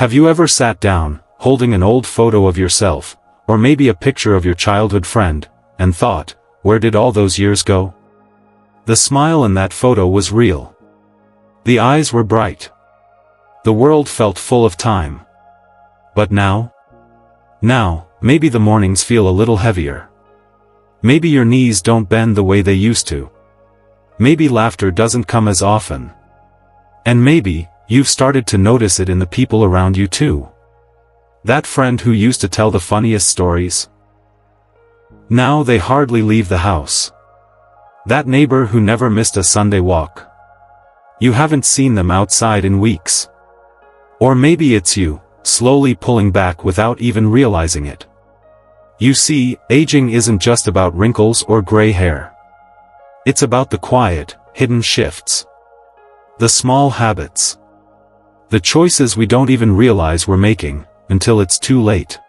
Have you ever sat down, holding an old photo of yourself, or maybe a picture of your childhood friend, and thought, where did all those years go? The smile in that photo was real. The eyes were bright. The world felt full of time. But now? Now, maybe the mornings feel a little heavier. Maybe your knees don't bend the way they used to. Maybe laughter doesn't come as often. And maybe, you've started to notice it in the people around you too. That friend who used to tell the funniest stories. Now they hardly leave the house. That neighbor who never missed a Sunday walk. You haven't seen them outside in weeks. Or maybe it's you, slowly pulling back without even realizing it. You see, aging isn't just about wrinkles or gray hair. It's about the quiet, hidden shifts. The small habits. The choices we don't even realize we're making, until it's too late.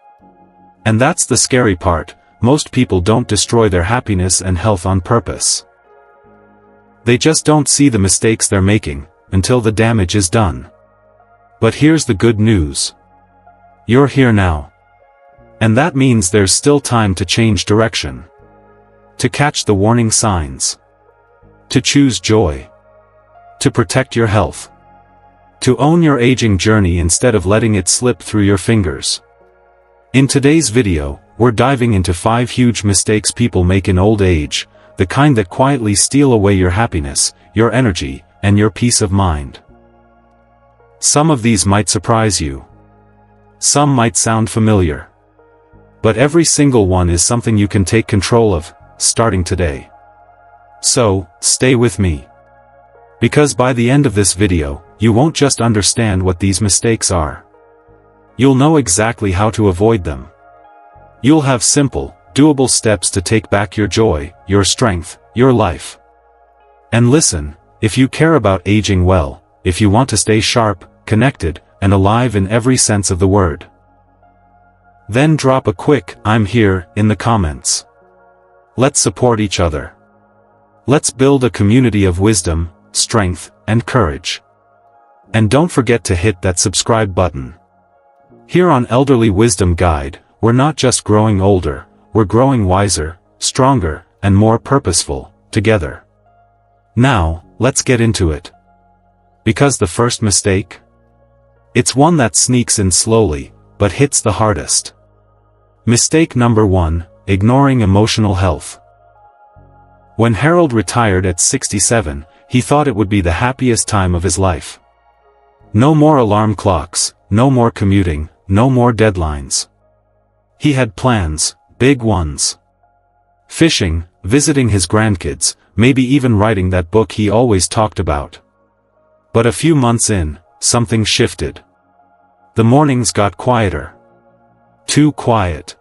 And that's the scary part, most people don't destroy their happiness and health on purpose. They just don't see the mistakes they're making, until the damage is done. But here's the good news. You're here now. And that means there's still time to change direction. To catch the warning signs. To choose joy. To protect your health. To own your aging journey instead of letting it slip through your fingers. In today's video, we're diving into 5 huge mistakes people make in old age, the kind that quietly steal away your happiness, your energy, and your peace of mind. Some of these might surprise you. Some might sound familiar. But every single one is something you can take control of, starting today. So, stay with me. Because by the end of this video, you won't just understand what these mistakes are. You'll know exactly how to avoid them. You'll have simple, doable steps to take back your joy, your strength, your life. And listen, if you care about aging well, if you want to stay sharp, connected, and alive in every sense of the word, then drop a quick "I'm here" in the comments. Let's support each other. Let's build a community of wisdom, strength, and courage. And don't forget to hit that subscribe button. Here on Elderly Wisdom Guide, we're not just growing older, we're growing wiser, stronger, and more purposeful, together. Now, let's get into it. Because the first mistake? It's one that sneaks in slowly, but hits the hardest. Mistake number 1, ignoring emotional health. When Harold retired at 67, he thought it would be the happiest time of his life. No more alarm clocks, no more commuting, no more deadlines. He had plans, big ones. Fishing, visiting his grandkids, maybe even writing that book he always talked about. But a few months in, something shifted. The mornings got quieter. Too quiet.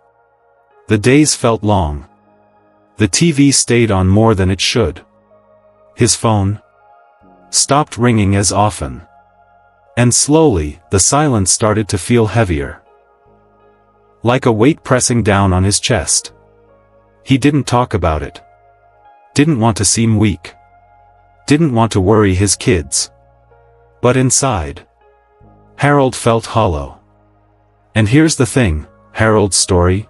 The days felt long. The TV stayed on more than it should. His phone stopped ringing as often. And slowly, the silence started to feel heavier. Like a weight pressing down on his chest. He didn't talk about it. Didn't want to seem weak. Didn't want to worry his kids. But inside, Harold felt hollow. And here's the thing, Harold's story?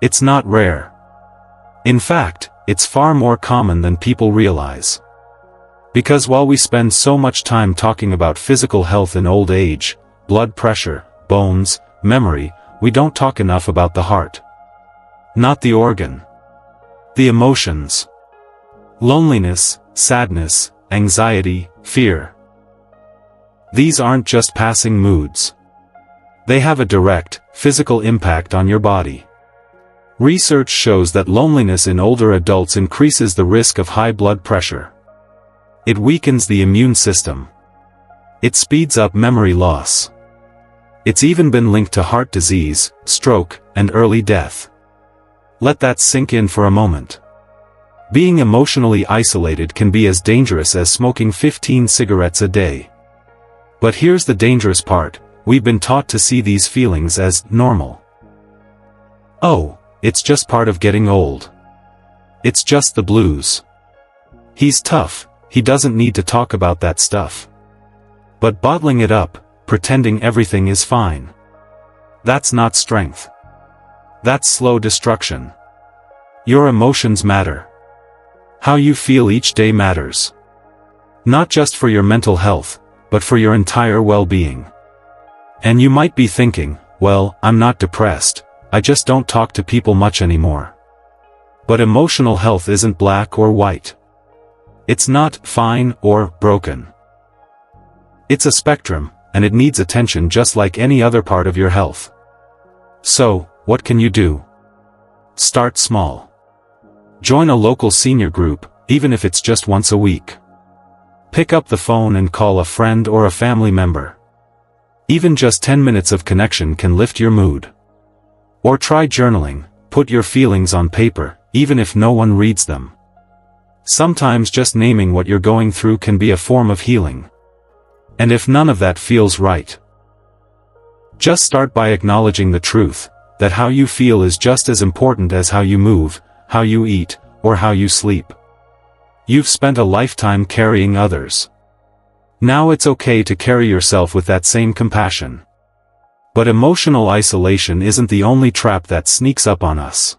It's not rare. In fact, it's far more common than people realize. Because while we spend so much time talking about physical health in old age, blood pressure, bones, memory, we don't talk enough about the heart. Not the organ. The emotions. Loneliness, sadness, anxiety, fear. These aren't just passing moods. They have a direct, physical impact on your body. Research shows that loneliness in older adults increases the risk of high blood pressure. It weakens the immune system. It speeds up memory loss. It's even been linked to heart disease, stroke, and early death. Let that sink in for a moment. Being emotionally isolated can be as dangerous as smoking 15 cigarettes a day. But here's the dangerous part, we've been taught to see these feelings as normal. Oh, it's just part of getting old. It's just the blues. He's tough, he doesn't need to talk about that stuff. But bottling it up, pretending everything is fine. That's not strength. That's slow destruction. Your emotions matter. How you feel each day matters. Not just for your mental health, but for your entire well-being. And you might be thinking, well, I'm not depressed, I just don't talk to people much anymore. But emotional health isn't black or white. It's not fine or broken. It's a spectrum, and it needs attention just like any other part of your health. So, what can you do? Start small. Join a local senior group, even if it's just once a week. Pick up the phone and call a friend or a family member. Even just 10 minutes of connection can lift your mood. Or try journaling, put your feelings on paper, even if no one reads them. Sometimes just naming what you're going through can be a form of healing. And if none of that feels right, just start by acknowledging the truth, that how you feel is just as important as how you move, how you eat, or how you sleep. You've spent a lifetime carrying others. Now it's okay to carry yourself with that same compassion. But emotional isolation isn't the only trap that sneaks up on us.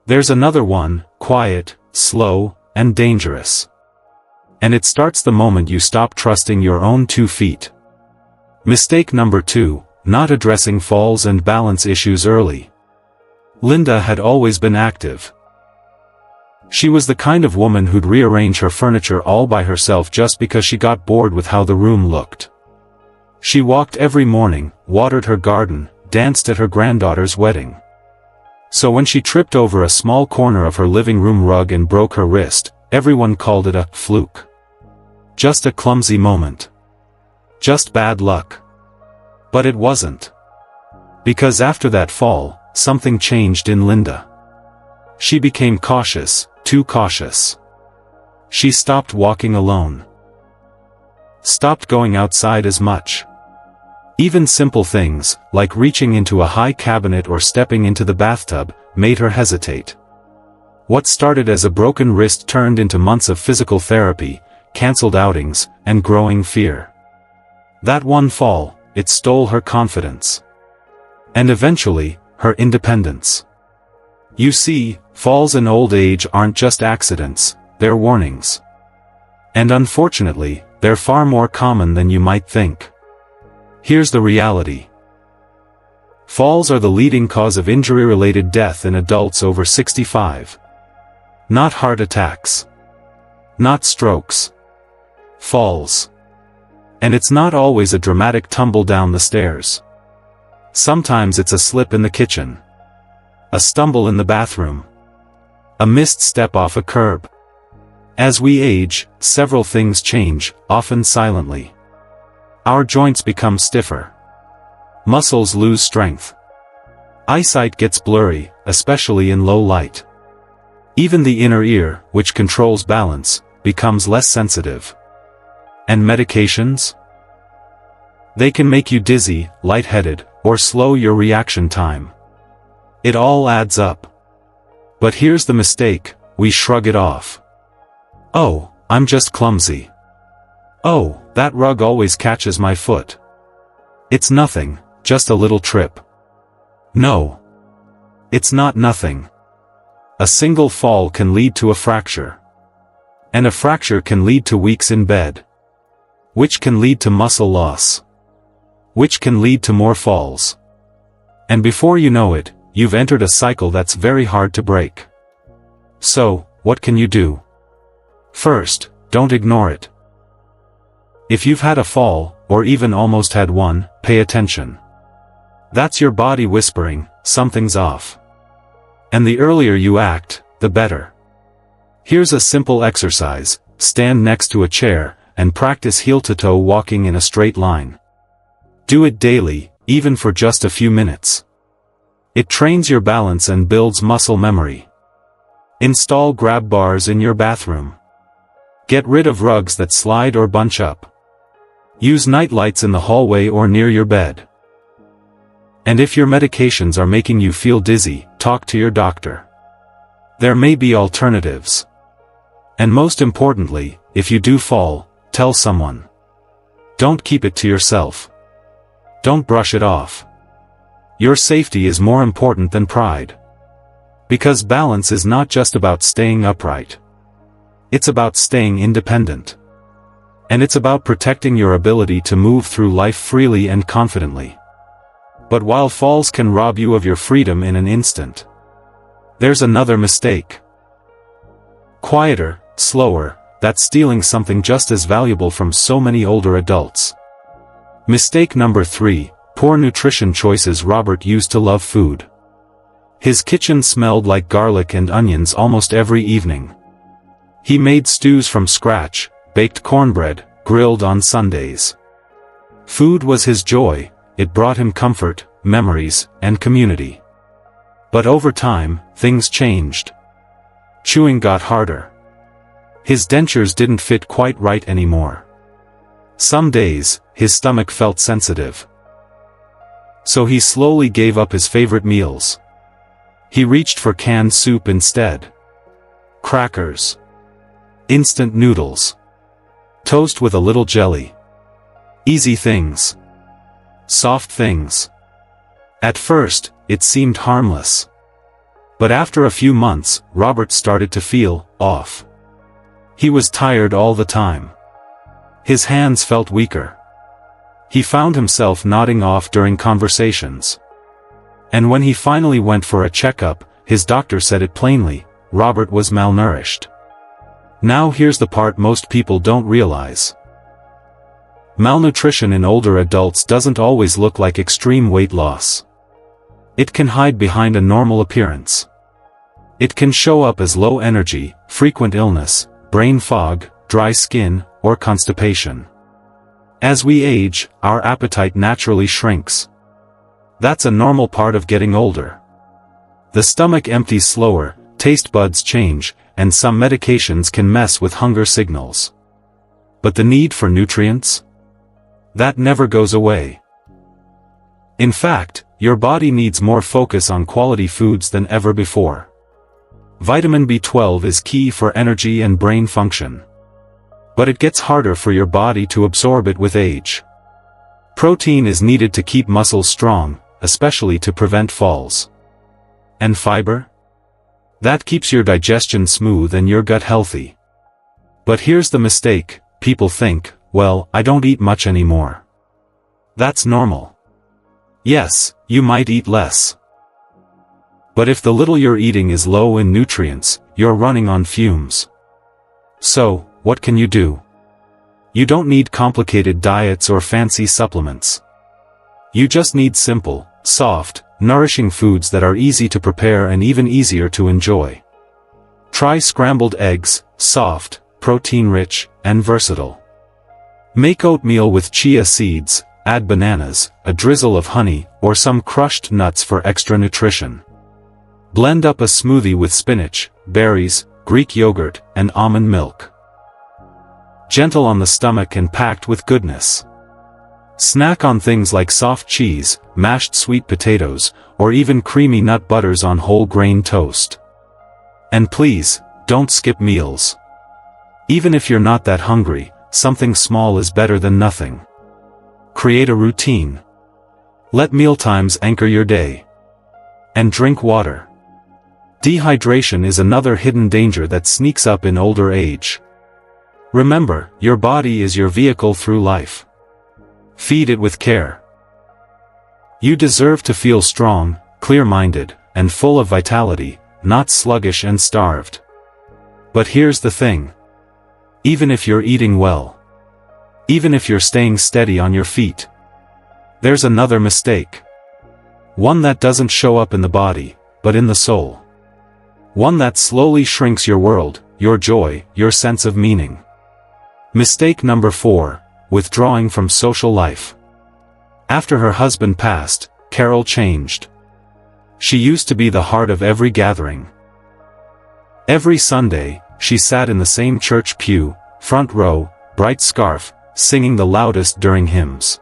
There's another one, quiet, slow, and dangerous. And it starts the moment you stop trusting your own 2 feet. Mistake number 2, not addressing falls and balance issues early. Linda had always been active. She was the kind of woman who'd rearrange her furniture all by herself just because she got bored with how the room looked. She walked every morning, watered her garden, danced at her granddaughter's wedding. So when she tripped over a small corner of her living room rug and broke her wrist, everyone called it a fluke. Just a clumsy moment. Just bad luck. But it wasn't. Because after that fall, something changed in Linda. She became cautious, too cautious. She stopped walking alone. Stopped going outside as much. Even simple things, like reaching into a high cabinet or stepping into the bathtub, made her hesitate. What started as a broken wrist turned into months of physical therapy, cancelled outings, and growing fear. That one fall, it stole her confidence. And eventually, her independence. You see, falls in old age aren't just accidents, they're warnings. And unfortunately, they're far more common than you might think. Here's the reality. Falls are the leading cause of injury-related death in adults over 65. Not heart attacks. Not strokes. Falls. And it's not always a dramatic tumble down the stairs. Sometimes it's a slip in the kitchen. A stumble in the bathroom. A missed step off a curb. As we age, several things change, often silently. Our joints become stiffer. Muscles lose strength. Eyesight gets blurry, especially in low light. Even the inner ear, which controls balance, becomes less sensitive. And medications? They can make you dizzy, lightheaded, or slow your reaction time. It all adds up. But here's the mistake, we shrug it off. Oh, I'm just clumsy. Oh, that rug always catches my foot. It's nothing, just a little trip. No. It's not nothing. A single fall can lead to a fracture. And a fracture can lead to weeks in bed. Which can lead to muscle loss. Which can lead to more falls. And before you know it, you've entered a cycle that's very hard to break. So, what can you do? First, don't ignore it. If you've had a fall, or even almost had one, pay attention. That's your body whispering, something's off. And the earlier you act, the better. Here's a simple exercise: stand next to a chair, and practice heel-to-toe walking in a straight line. Do it daily, even for just a few minutes. It trains your balance and builds muscle memory. Install grab bars in your bathroom. Get rid of rugs that slide or bunch up. Use night lights in the hallway or near your bed. And if your medications are making you feel dizzy, talk to your doctor. There may be alternatives. And most importantly, if you do fall, tell someone. Don't keep it to yourself. Don't brush it off. Your safety is more important than pride. Because balance is not just about staying upright. It's about staying independent. And it's about protecting your ability to move through life freely and confidently. But while falls can rob you of your freedom in an instant, there's another mistake. Quieter, slower, that's stealing something just as valuable from so many older adults. Mistake number 3, poor nutrition choices. Robert used to love food. His kitchen smelled like garlic and onions almost every evening. He made stews from scratch, baked cornbread, grilled on Sundays. Food was his joy, it brought him comfort, memories, and community. But over time, things changed. Chewing got harder. His dentures didn't fit quite right anymore. Some days, his stomach felt sensitive. So he slowly gave up his favorite meals. He reached for canned soup instead. Crackers. Instant noodles. Toast with a little jelly. Easy things. Soft things. At first, it seemed harmless. But after a few months, Robert started to feel off. He was tired all the time. His hands felt weaker. He found himself nodding off during conversations. And when he finally went for a checkup, his doctor said it plainly, Robert was malnourished. Now here's the part most people don't realize. Malnutrition in older adults doesn't always look like extreme weight loss. It can hide behind a normal appearance. It can show up as low energy, frequent illness, brain fog, dry skin, or constipation. As we age, our appetite naturally shrinks. That's a normal part of getting older. The stomach empties slower, taste buds change, and some medications can mess with hunger signals. But the need for nutrients? That never goes away. In fact, your body needs more focus on quality foods than ever before. Vitamin B12 is key for energy and brain function. But it gets harder for your body to absorb it with age. Protein is needed to keep muscles strong, especially to prevent falls. And fiber? That keeps your digestion smooth and your gut healthy. But here's the mistake, people think, well, I don't eat much anymore. That's normal. Yes, you might eat less. But if the little you're eating is low in nutrients, you're running on fumes. So, what can you do? You don't need complicated diets or fancy supplements. You just need simple, soft, nourishing foods that are easy to prepare and even easier to enjoy. Try scrambled eggs, soft, protein-rich, and versatile. Make oatmeal with chia seeds, add bananas, a drizzle of honey, or some crushed nuts for extra nutrition. Blend up a smoothie with spinach, berries, Greek yogurt, and almond milk. Gentle on the stomach and packed with goodness. Snack on things like soft cheese, mashed sweet potatoes, or even creamy nut butters on whole grain toast. And please, don't skip meals. Even if you're not that hungry, something small is better than nothing. Create a routine. Let mealtimes anchor your day. And drink water. Dehydration is another hidden danger that sneaks up in older age. Remember, your body is your vehicle through life. Feed it with care. You deserve to feel strong, clear-minded, and full of vitality, not sluggish and starved. But here's the thing. Even if you're eating well, even if you're staying steady on your feet, there's another mistake. One that doesn't show up in the body, but in the soul. One that slowly shrinks your world, your joy, your sense of meaning. Mistake number 4, withdrawing from social life. After her husband passed, Carol changed. She used to be the heart of every gathering. Every Sunday, she sat in the same church pew, front row, bright scarf, singing the loudest during hymns.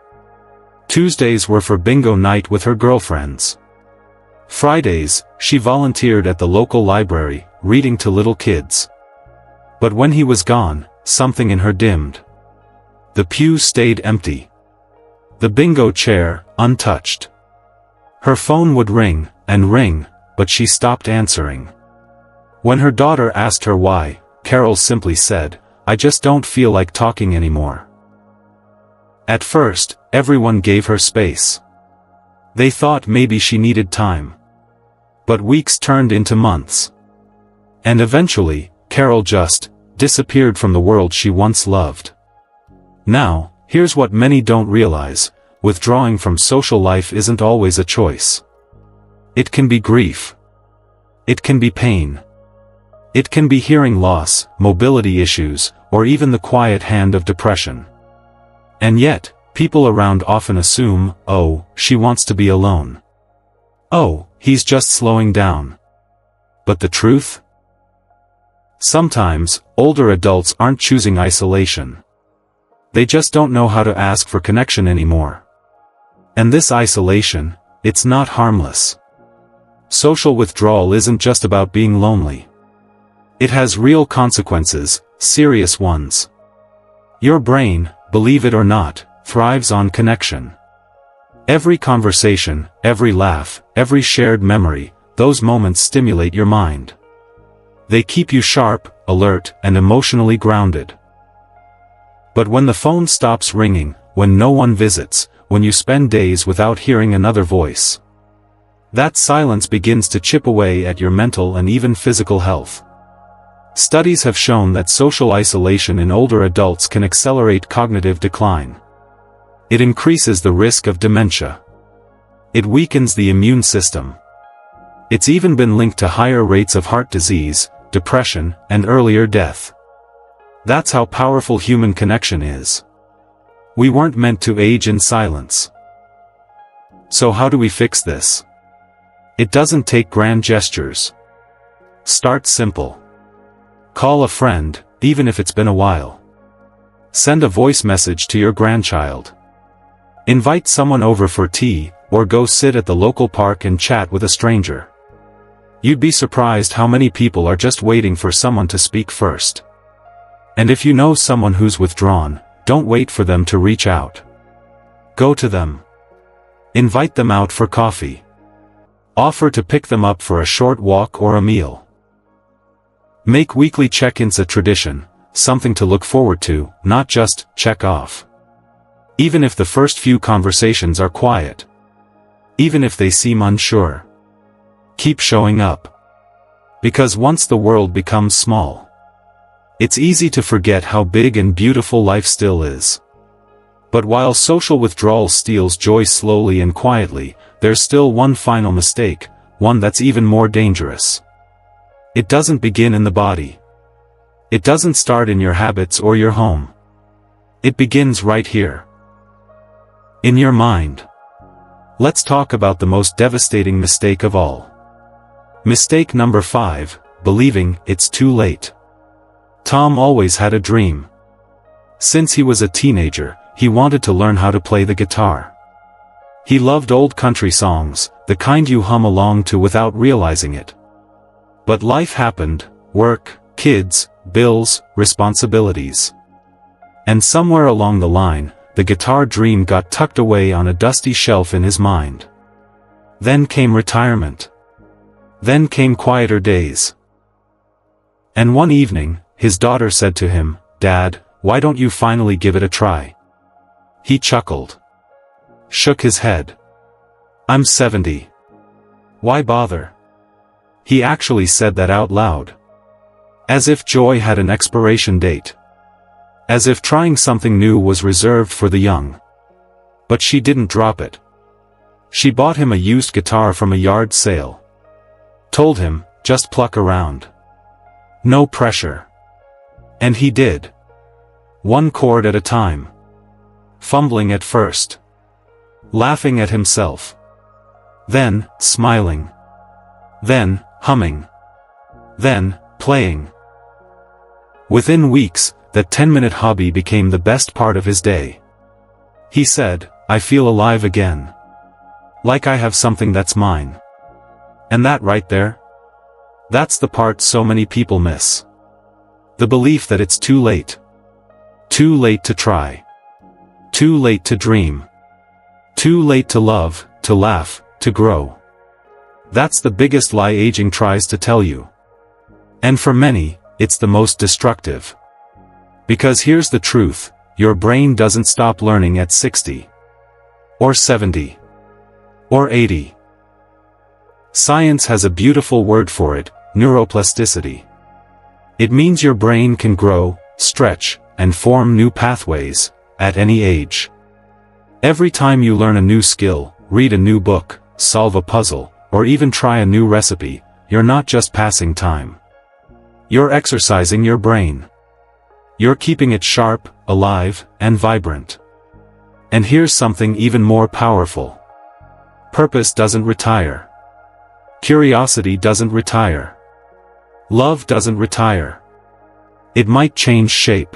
Tuesdays were for bingo night with her girlfriends. Fridays, she volunteered at the local library, reading to little kids. But when he was gone, something in her dimmed. The pew stayed empty. The bingo chair, untouched. Her phone would ring, and ring, but she stopped answering. When her daughter asked her why, Carol simply said, "I just don't feel like talking anymore." At first, everyone gave her space. They thought maybe she needed time. But weeks turned into months. And eventually, Carol just disappeared from the world she once loved. Now, here's what many don't realize: withdrawing from social life isn't always a choice. It can be grief. It can be pain. It can be hearing loss, mobility issues, or even the quiet hand of depression. And yet, people around often assume, "Oh, she wants to be alone. Oh, he's just slowing down." But the truth? Sometimes, older adults aren't choosing isolation. They just don't know how to ask for connection anymore. And this isolation, it's not harmless. Social withdrawal isn't just about being lonely. It has real consequences, serious ones. Your brain, believe it or not, thrives on connection. Every conversation, every laugh, every shared memory, those moments stimulate your mind. They keep you sharp, alert, and emotionally grounded. But when the phone stops ringing, when no one visits, when you spend days without hearing another voice, that silence begins to chip away at your mental and even physical health. Studies have shown that social isolation in older adults can accelerate cognitive decline. It increases the risk of dementia. It weakens the immune system. It's even been linked to higher rates of heart disease, depression, and earlier death. That's how powerful human connection is. We weren't meant to age in silence. So how do we fix this? It doesn't take grand gestures. Start simple. Call a friend, even if it's been a while. Send a voice message to your grandchild. Invite someone over for tea, or go sit at the local park and chat with a stranger. You'd be surprised how many people are just waiting for someone to speak first. And if you know someone who's withdrawn, don't wait for them to reach out. Go to them. Invite them out for coffee. Offer to pick them up for a short walk or a meal. Make weekly check-ins a tradition, something to look forward to, not just check off. Even if the first few conversations are quiet. Even if they seem unsure. Keep showing up. Because once the world becomes small, it's easy to forget how big and beautiful life still is. But while social withdrawal steals joy slowly and quietly, there's still one final mistake, one that's even more dangerous. It doesn't begin in the body. It doesn't start in your habits or your home. It begins right here. In your mind. Let's talk about the most devastating mistake of all. Mistake number 5, believing it's too late. Tom always had a dream. Since he was a teenager, he wanted to learn how to play the guitar. He loved old country songs, the kind you hum along to without realizing it. But life happened, work, kids, bills, responsibilities. And somewhere along the line, the guitar dream got tucked away on a dusty shelf in his mind. Then came retirement. Then came quieter days. And one evening, his daughter said to him, "Dad, why don't you finally give it a try?" He chuckled. Shook his head. "I'm 70. Why bother?" He actually said that out loud. As if joy had an expiration date. As if trying something new was reserved for the young. But she didn't drop it. She bought him a used guitar from a yard sale. Told him, just pluck around. No pressure. And he did. One chord at a time. Fumbling at first. Laughing at himself. Then, smiling. Then, humming. Then, playing. Within weeks, that 10-minute hobby became the best part of his day. He said, "I feel alive again. Like I have something that's mine." And that right there? That's the part so many people miss. The belief that it's too late. Too late to try. Too late to dream. Too late to love, to laugh, to grow. That's the biggest lie aging tries to tell you. And for many, it's the most destructive. Because here's the truth, your brain doesn't stop learning at 60. Or 70. Or 80. Science has a beautiful word for it, neuroplasticity. It means your brain can grow, stretch, and form new pathways, at any age. Every time you learn a new skill, read a new book, solve a puzzle, or even try a new recipe, you're not just passing time. You're exercising your brain. You're keeping it sharp, alive, and vibrant. And here's something even more powerful. Purpose doesn't retire. Curiosity doesn't retire. Love doesn't retire. It might change shape.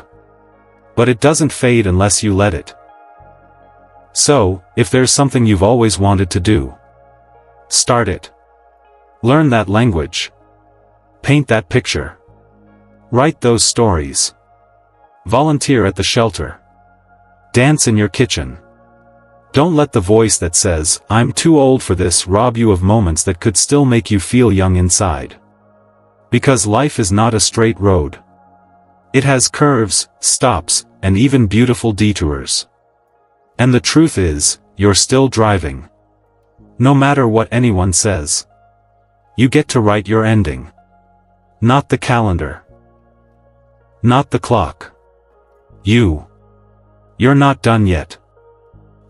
But it doesn't fade unless you let it. So, if there's something you've always wanted to do, start it. Learn that language. Paint that picture. Write those stories. Volunteer at the shelter. Dance in your kitchen. Don't let the voice that says, "I'm too old for this," rob you of moments that could still make you feel young inside. Because life is not a straight road. It has curves, stops, and even beautiful detours. And the truth is, you're still driving. No matter what anyone says. You get to write your ending. Not the calendar. Not the clock. You. You're not done yet.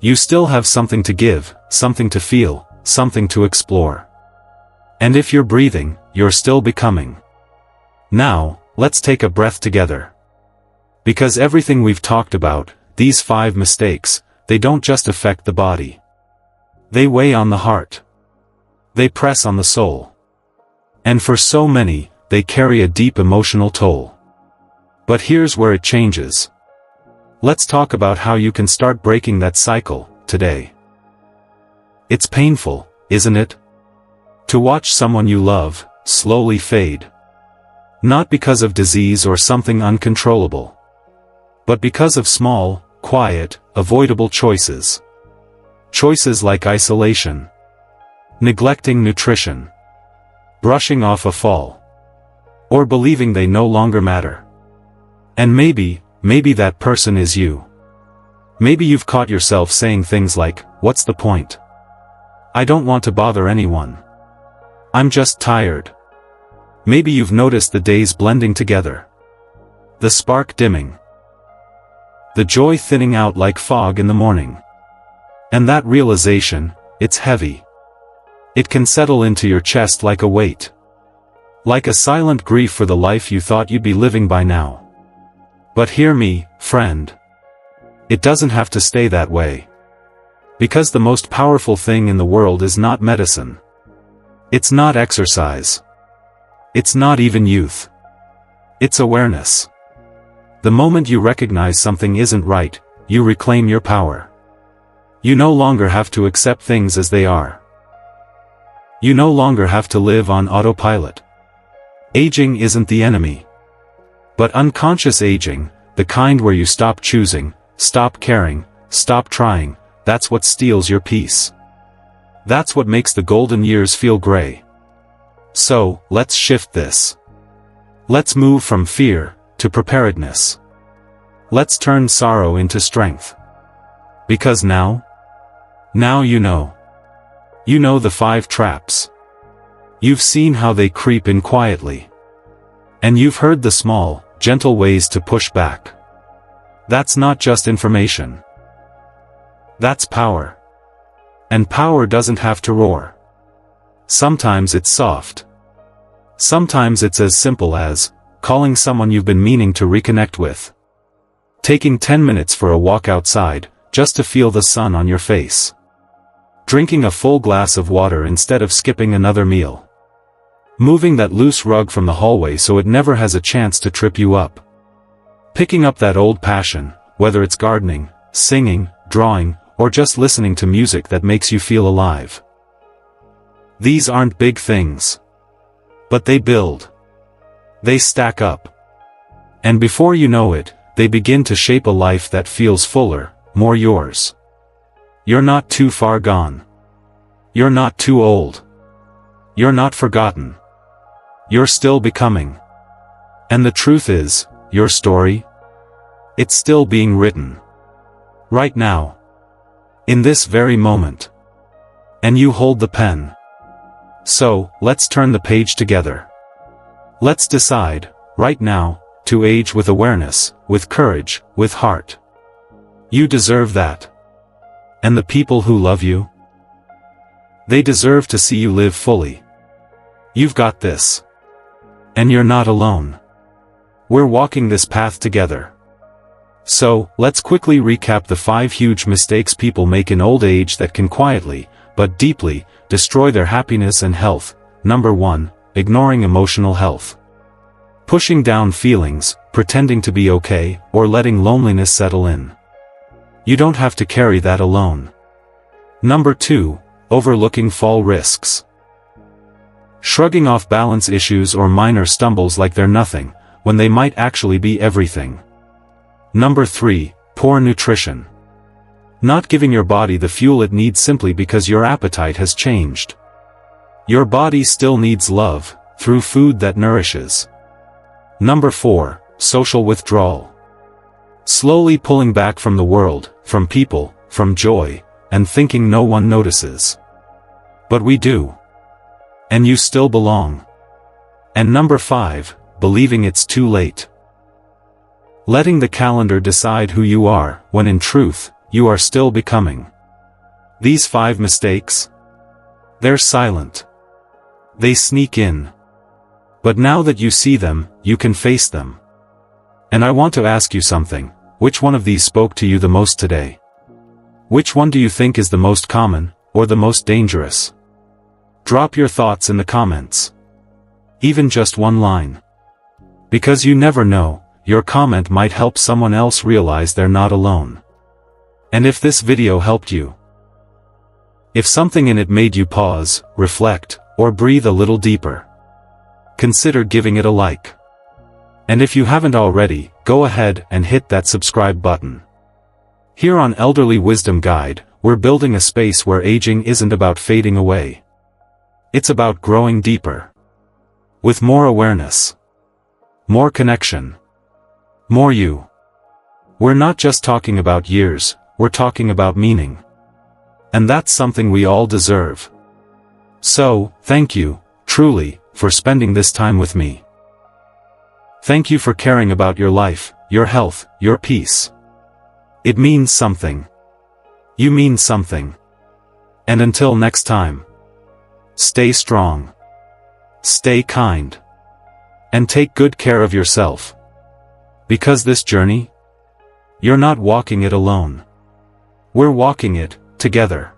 You still have something to give, something to feel, something to explore. And if you're breathing, you're still becoming. Now, let's take a breath together. Because everything we've talked about, these 5 mistakes, they don't just affect the body. They weigh on the heart. They press on the soul. And for so many, they carry a deep emotional toll. But here's where it changes. Let's talk about how you can start breaking that cycle, today. It's painful, isn't it? To watch someone you love, slowly fade. Not because of disease or something uncontrollable. But because of small, quiet, avoidable choices. Choices like isolation. Neglecting nutrition. Brushing off a fall. Or believing they no longer matter. And maybe that person is you. Maybe you've caught yourself saying things like, "What's the point? I don't want to bother anyone. I'm just tired." Maybe you've noticed the days blending together. The spark dimming. The joy thinning out like fog in the morning. And that realization, it's heavy. It can settle into your chest like a weight. Like a silent grief for the life you thought you'd be living by now. But hear me, friend. It doesn't have to stay that way. Because the most powerful thing in the world is not medicine. It's not exercise. It's not even youth. It's awareness. The moment you recognize something isn't right, you reclaim your power. You no longer have to accept things as they are. You no longer have to live on autopilot. Aging isn't the enemy. But unconscious aging, the kind where you stop choosing, stop caring, stop trying, that's what steals your peace. That's what makes the golden years feel gray. So, let's shift this. Let's move from fear to preparedness. Let's turn sorrow into strength. Because now you know. You know the 5 traps. You've seen how they creep in quietly. And you've heard the small, gentle ways to push back. That's not just information. That's power. And power doesn't have to roar. Sometimes it's soft. Sometimes it's as simple as calling someone you've been meaning to reconnect with. Taking 10 minutes for a walk outside, just to feel the sun on your face. Drinking a full glass of water instead of skipping another meal. Moving that loose rug from the hallway so it never has a chance to trip you up. Picking up that old passion, whether it's gardening, singing, drawing, or just listening to music that makes you feel alive. These aren't big things. But they build. They stack up. And before you know it, they begin to shape a life that feels fuller, more yours. You're not too far gone. You're not too old. You're not forgotten. You're still becoming. And the truth is, your story? It's still being written. Right now. In this very moment. And you hold the pen. So, let's turn the page together. Let's decide, right now, to age with awareness, with courage, with heart. You deserve that. And the people who love you? They deserve to see you live fully. You've got this. And you're not alone. We're walking this path together. So, let's quickly recap the 5 huge mistakes people make in old age that can quietly, but deeply, destroy their happiness and health. Number 1, ignoring emotional health. Pushing down feelings, pretending to be okay, or letting loneliness settle in. You don't have to carry that alone. Number 2, overlooking fall risks. Shrugging off balance issues or minor stumbles like they're nothing, when they might actually be everything. Number 3, poor nutrition. Not giving your body the fuel it needs simply because your appetite has changed. Your body still needs love, through food that nourishes. Number 4, social withdrawal. Slowly pulling back from the world, from people, from joy, and thinking no one notices. But we do. And you still belong. And number 5, believing it's too late. Letting the calendar decide who you are, when in truth, you are still becoming. These 5 mistakes? They're silent. They sneak in. But now that you see them, you can face them. And I want to ask you something, which one of these spoke to you the most today? Which one do you think is the most common, or the most dangerous? Drop your thoughts in the comments. Even just one line. Because you never know, your comment might help someone else realize they're not alone. And if this video helped you, if something in it made you pause, reflect, or breathe a little deeper, consider giving it a like. And if you haven't already, go ahead and hit that subscribe button. Here on Elderly Wisdom Guide, we're building a space where aging isn't about fading away. It's about growing deeper. With more awareness. More connection. More you. We're not just talking about years, we're talking about meaning. And that's something we all deserve. So, thank you, truly, for spending this time with me. Thank you for caring about your life, your health, your peace. It means something. You mean something. And until next time, stay strong. Stay kind. And take good care of yourself. Because this journey, you're not walking it alone. We're walking it together.